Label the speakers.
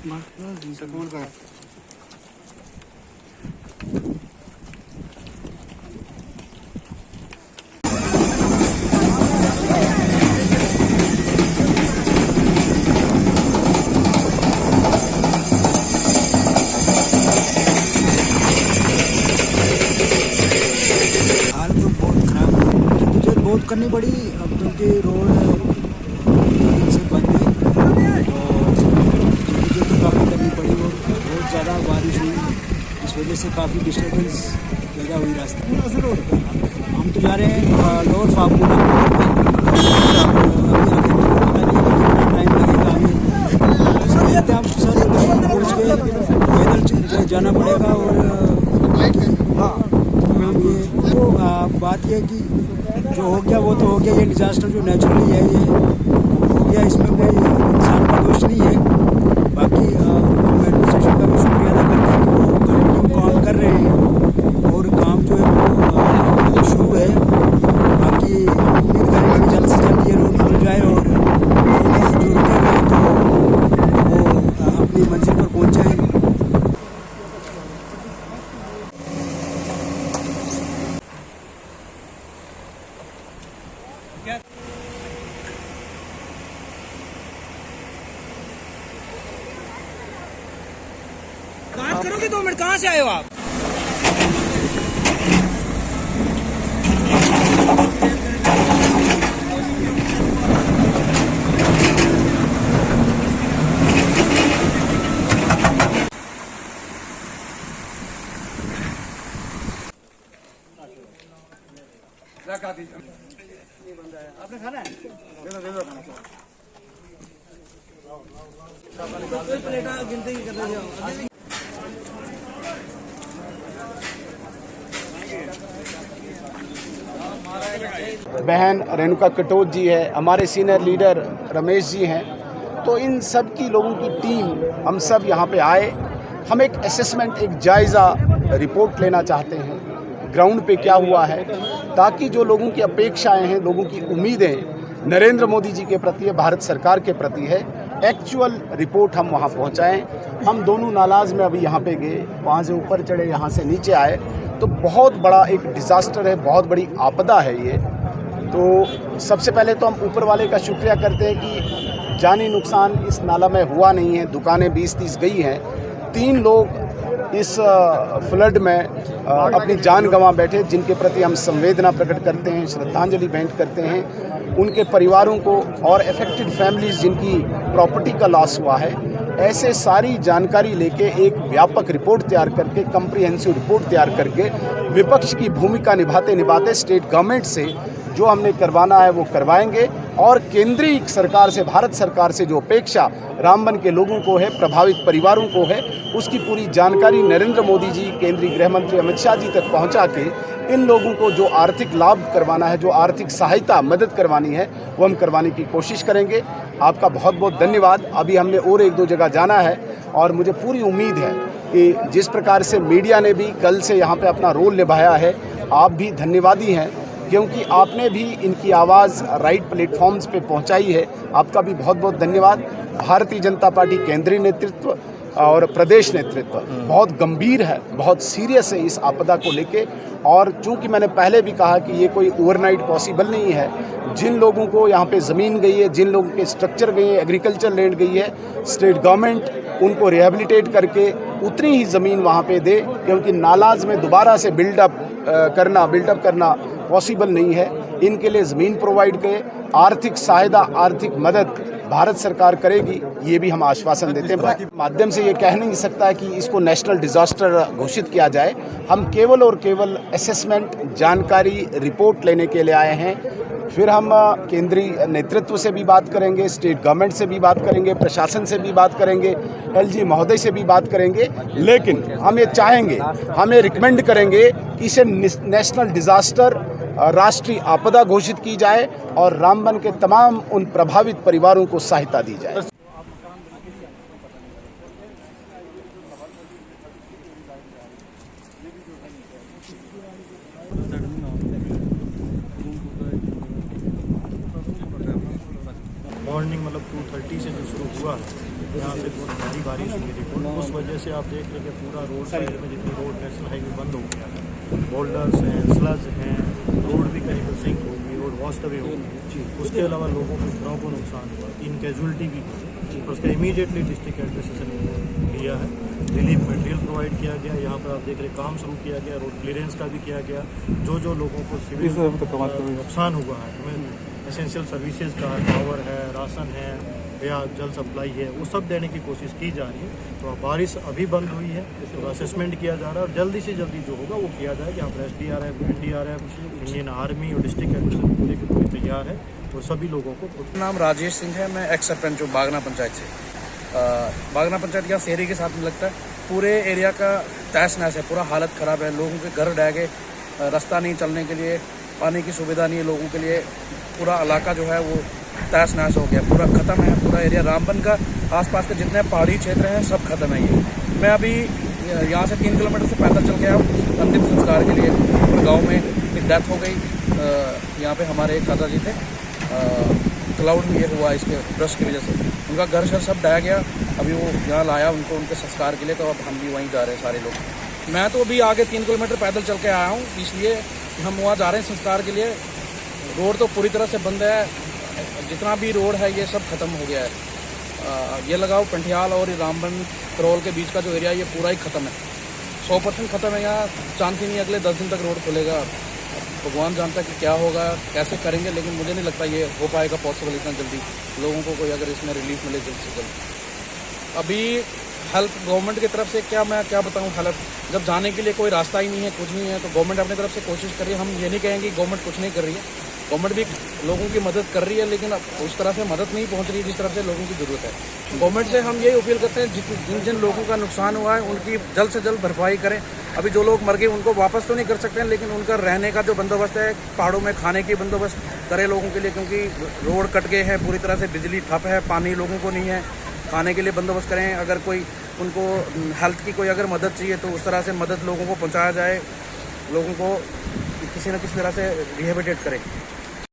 Speaker 1: School का हाल तो बहुत खराब है। जद्दोजहद बहुत करनी पड़ी अब क्योंकि रोड से बंद है तो जद्दोजहद तो काफ़ी करनी पड़ी और बहुत ज़्यादा बारिश हुई इस वजह से काफ़ी डिस्टर्बेंस पैदा हुई रास्ते में। हम तो जा रहे हैं लोअर फागुना, अभी आगे पता नहीं कितना टाइम लगेगा आगे। सर कहते हैं आप सर पहुँच के पैदल जाना पड़ेगा और हाँ ये तो बात यह है कि जो हो गया वो तो हो गया। ये डिज़ास्टर जो नेचुरली है ये हो गया, इसमें कोई इंसान का दोष नहीं है। बाकी हम एडमिनिस्ट्रेशन का भी शुक्रिया अदा करते हैं कि वो कंटिन्यू काम कर रहे हैं और काम जो है वो शुरू है। बाकी उम्मीद करेंगे कि जल्द से जल्द ये रोड खुल जाए और जो रुके हुए हैं तो वो अपनी मंजिल पर पहुँच जाएँ।
Speaker 2: बात करोगे 2 मिनट, कहाँ से आए हो आप?
Speaker 1: आपने खाना है? दे दो खाना।
Speaker 2: प्लेटा गिनते ही कर रहे हो।
Speaker 3: बहन रेणुका कटोच जी है, हमारे सीनियर लीडर रमेश जी हैं, तो इन सब की लोगों की टीम हम सब यहाँ पे आए। हम एक असेसमेंट, एक जायज़ा रिपोर्ट लेना चाहते हैं ग्राउंड पे क्या हुआ है, ताकि जो लोगों की अपेक्षाएं हैं, लोगों की उम्मीदें नरेंद्र मोदी जी के प्रति है, भारत सरकार के प्रति है, एक्चुअल रिपोर्ट हम वहाँ पहुँचाएँ। हम दोनों नालाज में अभी यहाँ पे गए, वहाँ से ऊपर चढ़े, यहाँ से नीचे आए, तो बहुत बड़ा एक डिज़ास्टर है, बहुत बड़ी आपदा है ये। तो सबसे पहले तो हम ऊपर वाले का शुक्रिया करते हैं कि जानी नुकसान इस नाला में हुआ नहीं है, दुकानें 20-30 गई हैं। 3 लोग इस फ्लड में अपनी जान गंवा बैठे, जिनके प्रति हम संवेदना प्रकट करते हैं, श्रद्धांजलि भेंट करते हैं उनके परिवारों को और अफेक्टेड फैमिलीज़ जिनकी प्रॉपर्टी का लॉस हुआ है। ऐसे सारी जानकारी लेके एक व्यापक रिपोर्ट तैयार करके, कम्प्रिहेंसिव रिपोर्ट तैयार करके विपक्ष की भूमिका निभाते निभाते स्टेट गवर्नमेंट से जो हमने करवाना है वो करवाएंगे और केंद्रीय सरकार से, भारत सरकार से जो अपेक्षा रामबन के लोगों को है, प्रभावित परिवारों को है, उसकी पूरी जानकारी नरेंद्र मोदी जी, केंद्रीय गृह मंत्री अमित शाह जी तक पहुंचा के इन लोगों को जो आर्थिक लाभ करवाना है, जो आर्थिक सहायता मदद करवानी है, वो हम करवाने की कोशिश करेंगे। आपका बहुत बहुत धन्यवाद। अभी हमने और 1-2 जगह जाना है और मुझे पूरी उम्मीद है कि जिस प्रकार से मीडिया ने भी कल से यहाँ पे अपना रोल निभाया है, आप भी धन्यवादी हैं, क्योंकि आपने भी इनकी आवाज़ राइट प्लेटफॉर्म्स पे पहुंचाई है। आपका भी बहुत बहुत धन्यवाद। भारतीय जनता पार्टी केंद्रीय नेतृत्व और प्रदेश नेतृत्व बहुत गंभीर है, बहुत सीरियस है इस आपदा को लेके। और चूंकि मैंने पहले भी कहा कि ये कोई ओवरनाइट पॉसिबल नहीं है, जिन लोगों को यहाँ पे ज़मीन गई है, जिन लोगों के स्ट्रक्चर गए हैं, एग्रीकल्चर लैंड गई है, स्टेट गवर्नमेंट उनको रिहेबिलिटेट करके उतनी ही ज़मीन वहाँ पे दे, क्योंकि नालाज में दोबारा से बिल्डअप करना पॉसिबल नहीं है। इनके लिए ज़मीन प्रोवाइड करें, आर्थिक सहायता, आर्थिक मदद भारत सरकार करेगी, ये भी हम आश्वासन देते हैं। माध्यम से ये कह नहीं सकता कि इसको नेशनल डिज़ास्टर घोषित किया जाए। हम केवल और केवल असेसमेंट, जानकारी, रिपोर्ट लेने के लिए आए हैं। फिर हम केंद्रीय नेतृत्व से भी बात करेंगे, स्टेट गवर्नमेंट से भी बात करेंगे, प्रशासन से भी बात करेंगे, एलजी महोदय से भी बात करेंगे। लेकिन हम ये चाहेंगे, हम ये रिकमेंड करेंगे कि इसे नेशनल डिज़ास्टर, राष्ट्रीय आपदा घोषित की जाए और रामबन के तमाम उन प्रभावित परिवारों को सहायता दी जाए।
Speaker 4: मॉर्निंग मतलब 2:30 से जो शुरू हुआ है, यहाँ से बहुत भारी बारिश हुई थी। उस वजह से आप देख रहे कि पूरा रोड साइड में जितनी रोड नेशनल हाईवे बंद हो गया है, बोल्डर्स हैं, स्लज हैं, रोड भी कहीं पर सिंक हो गई, रोड वॉस्ट अवे हो गई। उसके अलावा लोगों को घरों को नुकसान हुआ, 3 कैजुअलिटी भी हुई। और उसका इमीडिएटली डिस्ट्रिक्ट एडमिनिस्ट्रेशन लिया है, रिलीफ मटेरियल प्रोवाइड किया गया। यहाँ पर आप देख रहे काम शुरू किया गया, रोड क्लियरेंस का भी किया गया। जो लोगों को सिविल नुकसान हुआ है, हमें एसेंशियल सर्विसेज का पावर है, राशन है या जल सप्लाई है, वो सब देने की कोशिश की जा रही है। तो बारिश अभी बंद हुई है, तो असेसमेंट किया जा रहा है और जल्दी से जल्दी जो होगा वो किया जाए। यहाँ पर SDRF, NDRF, इंडियन आर्मी और डिस्ट्रिक्ट एडमिनिस्ट्रेशन पूरे के पूरे तैयार है और सभी लोगों को।
Speaker 5: मेरा नाम राजेश सिंह है, मैं एक्स सरपंच हूँ बागना पंचायत से। बागना पंचायत यहाँ शहरी के साथ में लगता है, पूरे एरिया का तहस नहस है, पूरा हालत ख़राब है। लोगों के घर ढह गए, रास्ता नहीं चलने के लिए, पानी की सुविधा नहीं है लोगों के लिए। पूरा इलाका जो है वो तहस नहस हो गया, पूरा ख़त्म है। पूरा एरिया रामबन का आसपास के जितने पहाड़ी क्षेत्र हैं सब खत्म है। ये मैं अभी यहाँ से 3 किलोमीटर से पैदल चल गया हूँ अंतिम संस्कार के लिए। गांव में एक डेथ हो गई, यहाँ पे हमारे एक दादा जी थे, क्लाउड में ये हुआ इसके ब्रश की वजह से। उनका घर शर सब ढह गया। अभी वो यहाँ लाया उनको उनके संस्कार के लिए, तो अब हम भी वहीं जा रहे हैं सारे लोग। मैं तो अभी आगे 3 किलोमीटर पैदल चल के आया हूँ, इसलिए हम वहाँ जा रहे हैं संस्कार के लिए। रोड तो पूरी तरह से बंद है, जितना भी रोड है ये सब खत्म हो गया है। ये लगाओ पंठियाल और रामबन करोल के बीच का जो एरिया ये पूरा ही ख़त्म है, 100% ख़त्म है। यहाँ चांस ही नहीं अगले 10 दिन तक रोड खुलेगा। भगवान जानता है कि क्या होगा, कैसे करेंगे, लेकिन मुझे नहीं लगता ये हो पाएगा पॉसिबल इतना जल्दी। लोगों को कोई अगर इसमें रिलीफ मिले जल्द से जल्द। अभी हेल्प गवर्नमेंट की तरफ से मैं क्या बताऊँ, हेल्प जब जाने के लिए कोई रास्ता ही नहीं है, कुछ नहीं है, तो गवर्नमेंट अपनी तरफ से कोशिश कर रही है। हम ये नहीं कहेंगे गवर्नमेंट कुछ नहीं कर रही है, गवर्नमेंट भी लोगों की मदद कर रही है, लेकिन उस तरह से मदद नहीं पहुंच रही जिस तरह से लोगों की ज़रूरत है। गवर्नमेंट से हम यही अपील करते हैं जिन जिन लोगों का नुकसान हुआ है उनकी जल्द से जल्द भरपाई करें। अभी जो लोग मर गए उनको वापस तो नहीं कर सकते हैं, लेकिन उनका रहने का जो बंदोबस्त है, पहाड़ों में खाने की बंदोबस्त करें लोगों के लिए, क्योंकि रोड कट गए हैं पूरी तरह से, बिजली ठप है, पानी लोगों को नहीं है, खाने के लिए बंदोबस्त करें। अगर कोई उनको हेल्थ की कोई अगर मदद चाहिए तो उस तरह से मदद लोगों को पहुँचाया जाए, लोगों को किसी न किसी तरह से रिहेबिलिटेट करें।